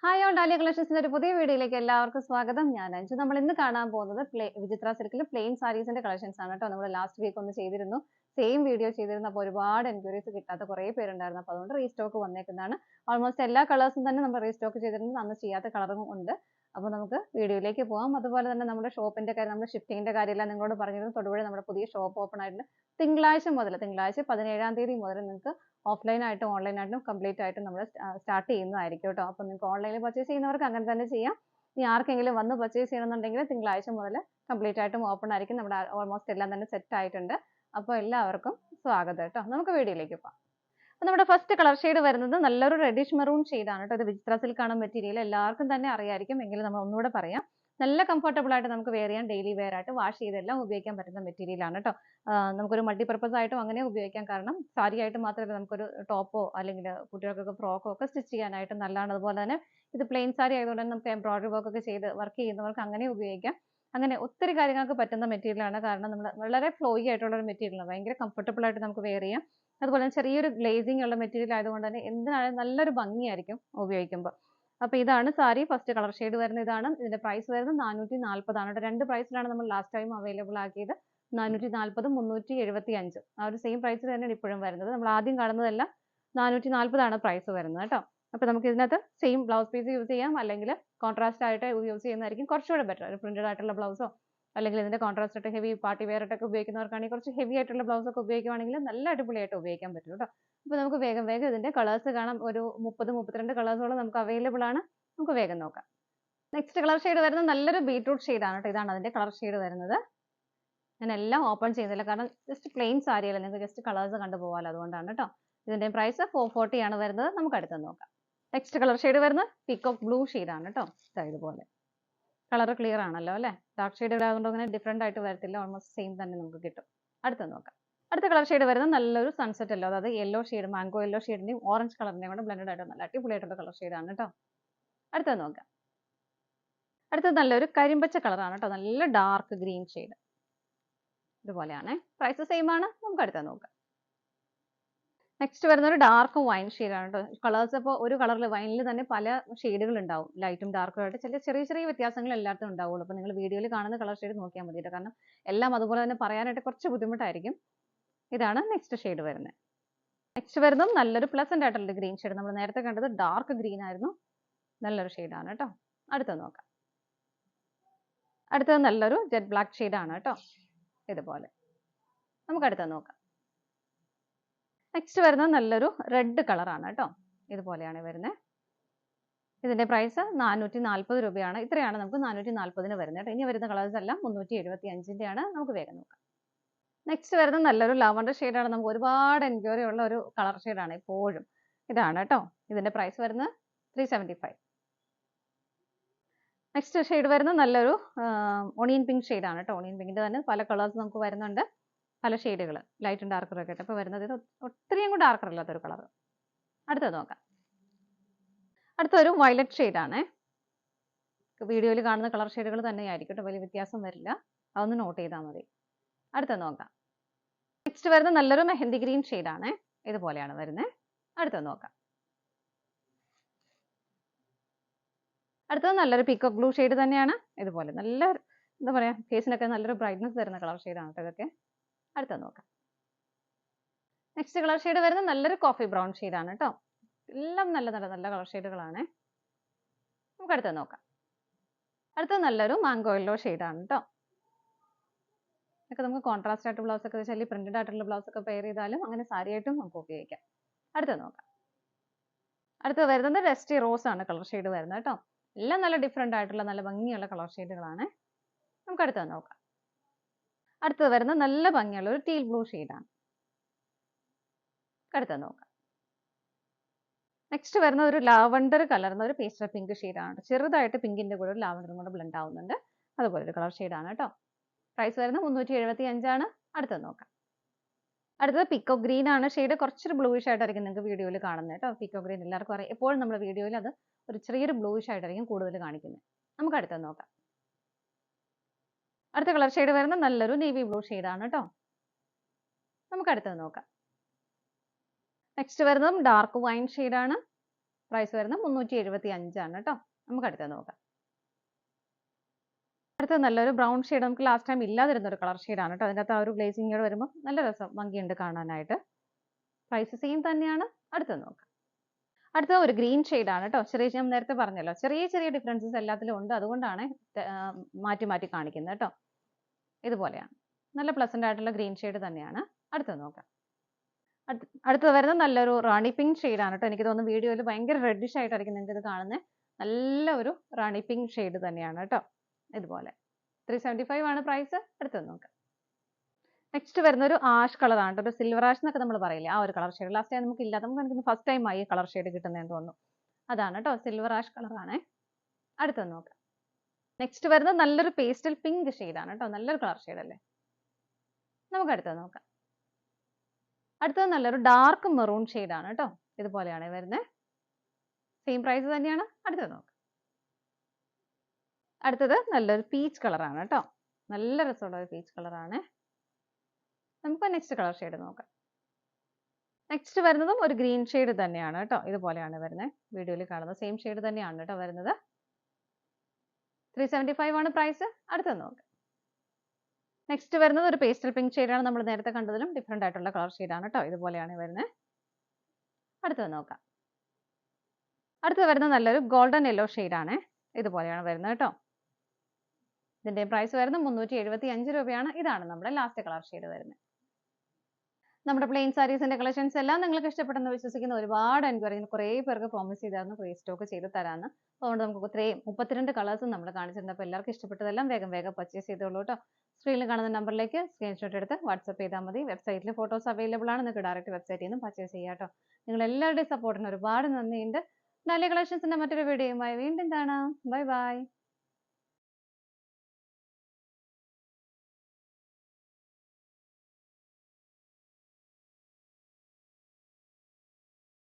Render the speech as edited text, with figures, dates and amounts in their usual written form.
Hi all dahlia കളക്ഷൻസിന്റെ ഒരു പുതിയ വീഡിയോയിലേക്ക് എല്ലാവർക്കും സ്വാഗതം. ഞാൻ അഞ്ജു. നമ്മൾ ഇന്ന് കാണാൻ പോകുന്നത് വിചിത്ര സിൽക്കിൽ പ്ലെയിൻ സാരീസിന്റെ കളക്ഷൻസ് ആണ് കേട്ടോ. നമ്മൾ ലാസ്റ്റ് വീക്ക് ഒന്ന് ചെയ്തിരുന്നു, സെയിം വീഡിയോ ചെയ്തിരുന്നു. അപ്പോൾ ഒരുപാട് എൻക്വയറീസ് കിട്ടാത്ത കുറേ പേരുണ്ടായിരുന്നു. അപ്പോൾ അതുകൊണ്ട് റീസ്റ്റോക്ക് വന്നേക്കുന്നതാണ്. ഓൾമോസ്റ്റ് എല്ലാ കളേഴ്സും തന്നെ നമ്മൾ റീസ്റ്റോക്ക് ചെയ്തിരുന്നു. അന്ന് ചെയ്യാത്ത കളറും ഉണ്ട്. അപ്പോൾ നമുക്ക് വീഡിയോയിലേക്ക് പോകാം. അതുപോലെ തന്നെ നമ്മുടെ ഷോപ്പിന്റെ കാര്യം, നമ്മുടെ ഷിഫ്റ്റിങ്ങിന്റെ കാര്യമെല്ലാം നിങ്ങളോട് പറഞ്ഞിരുന്നു. തൊടുപുഴ നമ്മുടെ പുതിയ ഷോപ്പ് ഓപ്പൺ ആയിട്ടുണ്ട്. തിങ്കളാഴ്ച 17-ാം തീയതി മുതൽ നിങ്ങൾക്ക് ഓഫ്ലൈൻ ആയിട്ടും ഓൺലൈൻ ആയിട്ടും കംപ്ലീറ്റ് ആയിട്ടും നമ്മൾ സ്റ്റാർട്ട് ചെയ്യുന്നതായിരിക്കും കേട്ടോ. അപ്പോൾ നിങ്ങൾക്ക് ഓൺലൈനിൽ പർച്ചേസ് ചെയ്യുന്നവർക്ക് അങ്ങനെ തന്നെ ചെയ്യാം. ഇനി ആർക്കെങ്കിലും വന്ന് പർച്ചേസ് ചെയ്യണമെന്നുണ്ടെങ്കിൽ തിങ്കളാഴ്ച മുതൽ കംപ്ലീറ്റ് ആയിട്ടും ഓപ്പൺ ആയിരിക്കും. നമ്മുടെ ഓൾമോസ്റ്റ് എല്ലാം തന്നെ സെറ്റ് ആയിട്ടുണ്ട്. അപ്പോൾ എല്ലാവർക്കും സ്വാഗതം കേട്ടോ. നമുക്ക് വീഡിയോയിലേക്ക് പോകാം. അപ്പോൾ നമ്മുടെ ഫസ്റ്റ് കളർ ഷെയ്ഡ് വരുന്നത് നല്ലൊരു റെഡിഷ് മെറൂൺ ഷെയ്ഡാണ് കേട്ടോ. ഇത് വിചിത്ര സിൽക്കാണ് മെറ്റീരിയൽ. എല്ലാവർക്കും തന്നെ അറിയായിരിക്കും, എങ്കിലും നമ്മൾ ഒന്നുകൂടെ പറയാം. നല്ല കംഫർട്ടബിൾ ആയിട്ട് നമുക്ക് വെയർ ചെയ്യാൻ, ഡെയിലി വെയർ ആയിട്ട് വാഷ് ചെയ്തെല്ലാം ഉപയോഗിക്കാൻ പറ്റുന്ന മെറ്റീരിയൽ ആണ് കേട്ടോ. നമുക്കൊരു മൾട്ടിപർപ്പസ് ആയിട്ടും അങ്ങനെ ഉപയോഗിക്കാം. കാരണം സാരി ആയിട്ട് മാത്രമല്ല, നമുക്കൊരു ടോപ്പോ അല്ലെങ്കിൽ കുട്ടികൾക്കൊക്കെ ഫ്രോക്കോ ഒക്കെ സ്റ്റിച്ച് ചെയ്യാനായിട്ട് നല്ലതാണ്. അതുപോലെ തന്നെ ഇത് പ്ലെയിൻ സാരി ആയതുകൊണ്ട് തന്നെ നമുക്ക് എംബ്രോയിഡറി വർക്ക് ഒക്കെ ചെയ്ത് വർക്ക് ചെയ്യുന്നവർക്ക് അങ്ങനെ ഉപയോഗിക്കാം. അങ്ങനെ ഒത്തിരി കാര്യങ്ങൾക്ക് പറ്റുന്ന മെറ്റീരിയലാണ്. കാരണം നമ്മൾ വളരെ ഫ്ലോയി ആയിട്ടുള്ള ഒരു മെറ്റീരിയലാണ്. ഭയങ്കര കംഫർട്ടബിൾ ആയിട്ട് നമുക്ക് വെയർ ചെയ്യാം. അതുപോലെ തന്നെ ചെറിയൊരു ഗ്ലേസിംഗ് ഉള്ള മെറ്റീരിയൽ ആയതുകൊണ്ട് തന്നെ എന്തിനാണെങ്കിലും നല്ലൊരു ഭംഗിയായിരിക്കും ഉപയോഗിക്കുമ്പോൾ. അപ്പോൾ ഇതാണ് സാരി. ഫസ്റ്റ് കളർ ഷെയ്ഡ് വരുന്നത് ഇതാണ്. ഇതിന്റെ പ്രൈസ് വരുന്നത് 440 ആണ്. രണ്ട് പ്രൈസിലാണ് നമ്മൾ ലാസ്റ്റ് ടൈം അവൈലബിൾ ആക്കിയത്. 440, 375. ആ ഒരു സെയിം പ്രൈസിൽ തന്നെയാണ് ഇപ്പോഴും വരുന്നത്. നമ്മൾ ആദ്യം കാണുന്നതെല്ലാം 440 ആണ് പ്രൈസ് വരുന്നത് കേട്ടോ. അപ്പോൾ നമുക്ക് ഇതിനകത്ത് സെയിം ബ്ലൗസ് പീസ് യൂസ് ചെയ്യാം, അല്ലെങ്കിൽ കോൺട്രാസ്റ്റ് ആയിട്ട് യൂസ് ചെയ്യുന്നതായിരിക്കും കുറച്ചുകൂടെ ബെറ്റർ. ഒരു പ്രിന്റഡ് ആയിട്ടുള്ള ബ്ലൗസോ അല്ലെങ്കിൽ ഇതിന്റെ കോൺട്രാസ്റ്റ് ആയിട്ട് ഹെവി പാർട്ടി വെയർ ആയിട്ടൊക്കെ ഉപയോഗിക്കുന്നവർക്കാണെങ്കിൽ കുറച്ച് ഹെവി ആയിട്ടുള്ള ബ്ലൗസ് ഒക്കെ ഉപയോഗിക്കുകയാണെങ്കിൽ നല്ല അടിപൊളിയായിട്ട് ഉപയോഗിക്കാൻ പറ്റും കേട്ടോ. അപ്പോൾ നമുക്ക് വേഗം ഇതിന്റെ കളേഴ്സ് കാണാം. ഒരു 30-32 കളേഴ്സോളം നമുക്ക് അവൈലബിൾ ആണ്. നമുക്ക് വേഗം നോക്കാം. നെക്സ്റ്റ് കളർ ഷെയ്ഡ് വരുന്നത് നല്ലൊരു ബീട്രൂട്ട് ഷെയ്ഡാണ് കേട്ടോ. ഇതാണ് അതിന്റെ കളർ ഷെയ്ഡ് വരുന്നത്. ഞാൻ എല്ലാം ഓപ്പൺ ചെയ്യുന്നില്ല, കാരണം ജസ്റ്റ് പ്ലെയിൻ സാരി അല്ല, നിങ്ങൾക്ക് ജസ്റ്റ് കളേഴ്സ് കണ്ടു പോകാമല്ലോ, അതുകൊണ്ടാണ് കേട്ടോ. ഇതിന്റെ പ്രൈസ് 440 ആണ് വരുന്നത്. നമുക്ക് അടുത്ത് നോക്കാം. നെക്സ്റ്റ് കളർ ഷെയ്ഡ് വരുന്നത് പീകോക്ക് ബ്ലൂ ഷെയ്ഡാണ് കേട്ടോ. ഇതുപോലെ കളർ ക്ലിയർ ആണല്ലോ അല്ലേ. ഡാർക്ക് ഷെയ്ഡ് ഇടാതുകൊണ്ട് അങ്ങനെ ഡിഫറെന്റ് ആയിട്ട് വരത്തില്ല, ഓൾമോസ്റ്റ് സെയിം തന്നെ നമുക്ക് കിട്ടും. അടുത്ത് നോക്കാം. അടുത്ത കളർ ഷെയ്ഡ് വരുന്നത് നല്ലൊരു സൺസെറ്റ് അല്ലോ, അതായത് യെല്ലോ ഷെയ്ഡ്, മാംഗോ യെല്ലോ ഷെയ്ഡിന്റെയും ഓറഞ്ച് കളറിന്റെയും കൂടെ ബ്ലെൻഡഡ് ആയിട്ട് നല്ല അടിപൊളിയായിട്ടുള്ള കളർ ഷെയ്ഡാണ് കേട്ടോ. അടുത്തത് നോക്കാം. അടുത്തത് നല്ലൊരു കരിമ്പച്ച കളറാണ് കേട്ടോ. നല്ല ഡാർക്ക് ഗ്രീൻ ഷെയ്ഡ് ഇതുപോലെയാണ്. പ്രൈസ് സെയിം ആണ്. നമുക്ക് അടുത്തത് നോക്കാം. നെക്സ്റ്റ് വരുന്ന ഒരു ഡാർക്ക് വൈൻ ഷെയ്ഡാണ് കേട്ടോ. കളേഴ്സ് ഇപ്പോൾ ഒരു കളറിൽ വൈനിൽ തന്നെ പല ഷെയ്ഡുകൾ ഉണ്ടാവും, ലൈറ്റും ഡാർക്കും ആയിട്ട് ചെറിയ ചെറിയ വ്യത്യാസങ്ങൾ എല്ലായിടത്തും ഉണ്ടാവുള്ളൂ. അപ്പോൾ നിങ്ങൾ വീഡിയോയിൽ കാണുന്ന കളർ ഷെയ്ഡ് നോക്കിയാൽ മതി കേട്ടോ, കാരണം എല്ലാം അതുപോലെ തന്നെ പറയാനായിട്ട് കുറച്ച് ബുദ്ധിമുട്ടായിരിക്കും. ഇതാണ് നെക്സ്റ്റ് ഷെയ്ഡ് വരുന്നത്. നെക്സ്റ്റ് വരുന്നതും നല്ലൊരു പ്ലസന്റ് ആയിട്ടുള്ള ഗ്രീൻ ഷെയ്ഡ്. നമ്മൾ നേരത്തെ കണ്ടത് ഡാർക്ക് ഗ്രീൻ ആയിരുന്നു. നല്ലൊരു ഷെയ്ഡാണ് കേട്ടോ. അടുത്തത് നോക്കാം. അടുത്തത് നല്ലൊരു ജെറ്റ് ബ്ലാക്ക് ഷെയ്ഡാണ് കേട്ടോ. ഇതുപോലെ നമുക്ക് അടുത്തത് നോക്കാം. നെക്സ്റ്റ് വരുന്നത് നല്ലൊരു റെഡ് കളറാണ് കേട്ടോ. ഇതുപോലെയാണ് വരുന്നത്. ഇതിന്റെ പ്രൈസ് 440 രൂപയാണ്. ഇത്രയാണ് നമുക്ക് 440 വരുന്നത് കേട്ടോ. ഇനി വരുന്ന കളേഴ്സ് എല്ലാം 375 ആണ്. നമുക്ക് വേഗം നോക്കാം. നെക്സ്റ്റ് വരുന്നത് നല്ലൊരു ലാവണ്ടർ ഷെയ്ഡാണ്. നമുക്ക് ഒരുപാട് എൻക്വയറി ഉള്ള ഒരു കളർ ഷെയ്ഡാണ് എപ്പോഴും. ഇതാണ് കേട്ടോ. ഇതിന്റെ പ്രൈസ് വരുന്നത് 375. നെക്സ്റ്റ് ഷെയ്ഡ് വരുന്നത് നല്ലൊരു ഓണിയൻ പിങ്ക് ഷെയ്ഡാണ് കേട്ടോ. ഓണിയൻ പിങ്കിന്റെ തന്നെ പല കളേഴ്സ് നമുക്ക് വരുന്നുണ്ട്, പല ഷെയ്ഡുകൾ, ലൈറ്റും ഡാർക്കറും ഒക്കെ ആയിട്ട്. അപ്പോൾ വരുന്നത് ഇത് ഒത്തിരിയും കൂടെ ഡാർക്കർ അല്ലാത്തൊരു കളർ. അടുത്തത് നോക്കാം. അടുത്തൊരു വയലറ്റ് ഷെയ്ഡാണ്. വീഡിയോയിൽ കാണുന്ന കളർ ഷെയ്ഡുകൾ തന്നെയായിരിക്കും കേട്ടോ, വലിയ വ്യത്യാസം വരില്ല. അതൊന്ന് നോട്ട് ചെയ്താൽ മതി. അടുത്തത് നോക്കാം. നെക്സ്റ്റ് വരുന്നത് നല്ലൊരു മെഹന്തി ഗ്രീൻ ഷെയ്ഡാണ്. ഇതുപോലെയാണ് വരുന്നത്. അടുത്തത് നോക്കാം. അടുത്തത് നല്ലൊരു പീകോക്ക് ബ്ലൂ ഷെയ്ഡ് തന്നെയാണ്. ഇതുപോലെ നല്ല എന്താ പറയാ, ഫേസിനൊക്കെ നല്ലൊരു ബ്രൈറ്റ്നസ് തരുന്ന കളർ ഷെയ്ഡാണ് കേട്ടോ ഇതൊക്കെ. അടുത്തത് നോക്കാം. നെക്സ്റ്റ് കളർ ഷെയ്ഡ് വരുന്നത് നല്ലൊരു കോഫി ബ്രൗൺ ഷെയ്ഡാണ് കേട്ടോ. എല്ലാം നല്ല നല്ല നല്ല കളർ ഷെയ്ഡുകളാണ്. നമുക്ക് അടുത്തത് നോക്കാം. അടുത്തത് നല്ലൊരു മാംഗോ യെല്ലോ ഷെയ്ഡാണ് കേട്ടോ. ഇതൊക്കെ നമുക്ക് കോൺട്രാസ്റ്റ് ആയിട്ട് ബ്ലൗസ് ഒക്കെ വെച്ചാൽ പ്രിന്റഡ് ആയിട്ടുള്ള ബ്ലൗസ് ഒക്കെ പെയർ ചെയ്താലും അങ്ങനെ സാരി ആയിട്ടും നമുക്ക് ഉപയോഗിക്കാം. അടുത്തത് നോക്കാം. അടുത്തത് വരുന്നത് ഡസ്റ്റി റോസ് ആണ് കളർ ഷെയ്ഡ് വരുന്നത് കേട്ടോ. എല്ലാം നല്ല ഡിഫറെന്റ് ആയിട്ടുള്ള നല്ല ഭംഗിയുള്ള കളർ ഷെയ്ഡുകളാണ്. നമുക്ക് അടുത്തത് നോക്കാം. അടുത്തത് വരുന്നത് നല്ല ഭംഗിയുള്ള ഒരു ടീൽ ബ്ലൂ ഷെയ്ഡാണ്. അടുത്തത് നോക്കാം. നെക്സ്റ്റ് വരുന്ന ഒരു ലാവണ്ടർ കലർന്ന ഒരു പേസ്റ്റൽ പിങ്ക് ഷെയ്ഡാണ്. ചെറുതായിട്ട് പിങ്കിന്റെ കൂടെ ഒരു ലാവണ്ടറും കൂടെ ബ്ലെൻഡ് ആവുന്നുണ്ട്. അതുപോലെ ഒരു കളർ ഷെയ്ഡാണ് കേട്ടോ. പ്രൈസ് വരുന്നത് 375 ആണ്. അടുത്തത് നോക്കാം. അടുത്തത് പീകോക്ക് ഗ്രീൻ ആണ് ഷെയ്ഡ്. കുറച്ചൊരു ബ്ലൂയിഷ് ആയിട്ടായിരിക്കും നിങ്ങൾക്ക് വീഡിയോയിൽ കാണുന്നത് കേട്ടോ. പീകോക്ക് ഗ്രീൻ എല്ലാവർക്കും അറിയാം. എപ്പോഴും നമ്മുടെ വീഡിയോയിൽ അത് ഒരു ചെറിയൊരു ബ്ലൂയിഷ് ആയിട്ടായിരിക്കും കൂടുതൽ കാണിക്കുന്നത്. നമുക്ക് അടുത്തത് നോക്കാം. അടുത്ത കളർ ഷെയ്ഡ് വരുന്നത് നല്ലൊരു നേവി ബ്ലൂ ഷെയ്ഡാണ് കേട്ടോ. നമുക്ക് അടുത്തത് നോക്കാം. നെക്സ്റ്റ് വരുന്നതും ഡാർക്ക് വൈൻ ഷെയ്ഡാണ്. പ്രൈസ് വരുന്നത് 375 ആണ് കേട്ടോ. നമുക്ക് അടുത്തത് നോക്കാം. അടുത്തത് നല്ലൊരു ബ്രൗൺ ഷെയ്ഡ്, നമുക്ക് ലാസ്റ്റ് ടൈം ഇല്ലാതിരുന്ന ഒരു കളർ ഷെയ്ഡാണ് കേട്ടോ. അതിൻ്റെ അകത്ത് ആ ഒരു ഗ്ലേസിംഗ് വരുമ്പോൾ നല്ല രസം ഭംഗിയുണ്ട് കാണാനായിട്ട്. പ്രൈസ് സെയിം തന്നെയാണ്. അടുത്തത് നോക്കാം. അടുത്തത് ഒരു ഗ്രീൻ ഷെയ്ഡാണ് കേട്ടോ. ഞാൻ നേരത്തെ പറഞ്ഞല്ലോ, ചെറിയ ചെറിയ ഡിഫറൻസസ് എല്ലാത്തിലും ഉണ്ട്, അതുകൊണ്ടാണ് മാറ്റി മാറ്റി കാണിക്കുന്നത് കേട്ടോ. ഇതുപോലെയാണ്, നല്ല പ്ലസന്റ് ആയിട്ടുള്ള ഗ്രീൻ ഷെയ്ഡ് തന്നെയാണ്. അടുത്തത് നോക്കാം. അടുത്തത് വരുന്നത് നല്ലൊരു റാണി പിങ്ക് ഷെയ്ഡാണ് കേട്ടോ. എനിക്ക് തോന്നുന്നു വീഡിയോയിൽ ഭയങ്കര റെഡിഷ് ആയിട്ടായിരിക്കും നിങ്ങൾക്ക് ഇത് കാണുന്നത്. നല്ല ഒരു റാണി പിങ്ക് ഷെയ്ഡ് തന്നെയാണ് കേട്ടോ. ഇതുപോലെ 375 ആണ് പ്രൈസ്. അടുത്തത് നോക്കാം. നെക്സ്റ്റ് വരുന്ന ഒരു ആഷ് കളറാണ് കേട്ടോ. ഒരു സിൽവർ ആഷ് എന്നൊക്കെ നമ്മൾ പറയില്ലേ, ആ ഒരു കളർ ഷെയ്ഡ്. ലാസ്റ്റ് ടൈം നമുക്ക് ഇല്ലാത്ത, നമുക്ക് ഫസ്റ്റ് ടൈം ആയി കളർ ഷെയ്ഡ് കിട്ടുന്നതെന്ന് തോന്നുന്നു. അതാണ് കേട്ടോ, സിൽവർ ആഷ് കളറാണ്. അടുത്തത് നോക്കാം. നെക്സ്റ്റ് വരുന്നത് നല്ലൊരു പേസ്റ്റൽ പിങ്ക് ഷെയ്ഡാണ് കേട്ടോ. നല്ലൊരു കളർ ഷെയ്ഡ് അല്ലേ. നമുക്ക് അടുത്തത് നോക്കാം. അടുത്തത് നല്ലൊരു ഡാർക്ക് മെറൂൺ ഷെയ്ഡാണ് കേട്ടോ. ഇതുപോലെയാണ് വരുന്നത്. സെയിം പ്രൈസ് തന്നെയാണ്. അടുത്തത് നോക്കാം. അടുത്തത് നല്ലൊരു പീച്ച് കളറാണ് കേട്ടോ. നല്ല രസമുള്ള ഒരു പീച്ച് കളറാണ്. നമുക്ക് നെക്സ്റ്റ് കളർ ഷെയ്ഡ് നോക്കാം. നെക്സ്റ്റ് വരുന്നതും ഒരു ഗ്രീൻ ഷെയ്ഡ് തന്നെയാണ് കേട്ടോ. ഇതുപോലെയാണ് വരുന്നത്. വീഡിയോയിൽ കാണുന്നത് സെയിം ഷെയ്ഡ് തന്നെയാണ് കേട്ടോ വരുന്നത്. 375 ആണ് പ്രൈസ്. അടുത്തത് നോക്കാം. നെക്സ്റ്റ് വരുന്നത് ഒരു പേസ്റ്റൽ പിങ്ക് ഷെയ്ഡാണ്. നമ്മൾ നേരത്തെ കണ്ടതിലും ഡിഫറെന്റ് ആയിട്ടുള്ള കളർ ഷെയ്ഡാണ് കേട്ടോ. ഇതുപോലെയാണ് വരുന്നത്. അടുത്തത് നോക്കാം. അടുത്തത് വരുന്നത് നല്ലൊരു ഗോൾഡൻ യെല്ലോ ഷെയ്ഡാണ്. ഇതുപോലെയാണ് വരുന്നത് കേട്ടോ. ഇതിന്റെ പ്രൈസ് വരുന്നത് 375 രൂപയാണ്. ഇതാണ് നമ്മുടെ ലാസ്റ്റ് കളർ ഷെയ്ഡ് വരുന്നത്. നമ്മുടെ പ്ലെയിൻ സാരീസിന്റെ കളക്ഷൻസ് എല്ലാം നിങ്ങൾക്ക് ഇഷ്ടപ്പെട്ടെന്ന് വിശ്വസിക്കുന്ന. ഒരുപാട് എൻക്വയറി, കുറേ പേർക്ക് പ്രോമിസ് ചെയ്തായിരുന്നു റീസ്റ്റോക്ക് ചെയ്ത് തരാമെന്ന്. അതുകൊണ്ട് നമുക്ക് 32 കളേഴ്സും നമ്മൾ കാണിച്ചിട്ടുണ്ട്. അപ്പോൾ എല്ലാവർക്കും ഇഷ്ടപ്പെട്ടതെല്ലാം വേഗം പർച്ചേസ് ചെയ്തോളൂ കേട്ടോ. സ്ക്രീനിൽ കാണുന്ന നമ്പറിലേക്ക് സ്ക്രീൻഷോട്ട് എടുത്ത് വാട്സ്ആപ്പ് ചെയ്താൽ മതി. വെബ്സൈറ്റിൽ ഫോട്ടോസ് അവൈലബിൾ ആണ്. നിങ്ങൾക്ക് ഡയറക്റ്റ് വെബ്സൈറ്റിൽ നിന്ന് പർച്ചേസ് ചെയ്യാം കേട്ടോ. നിങ്ങൾ എല്ലാവരുടെയും സപ്പോർട്ടിന് ഒരുപാട് നന്ദിയുണ്ട്. നല്ല കളക്ഷൻസിന്റെ മറ്റൊരു വീഡിയോയുമായി വീണ്ടും കാണാം. Bye bye.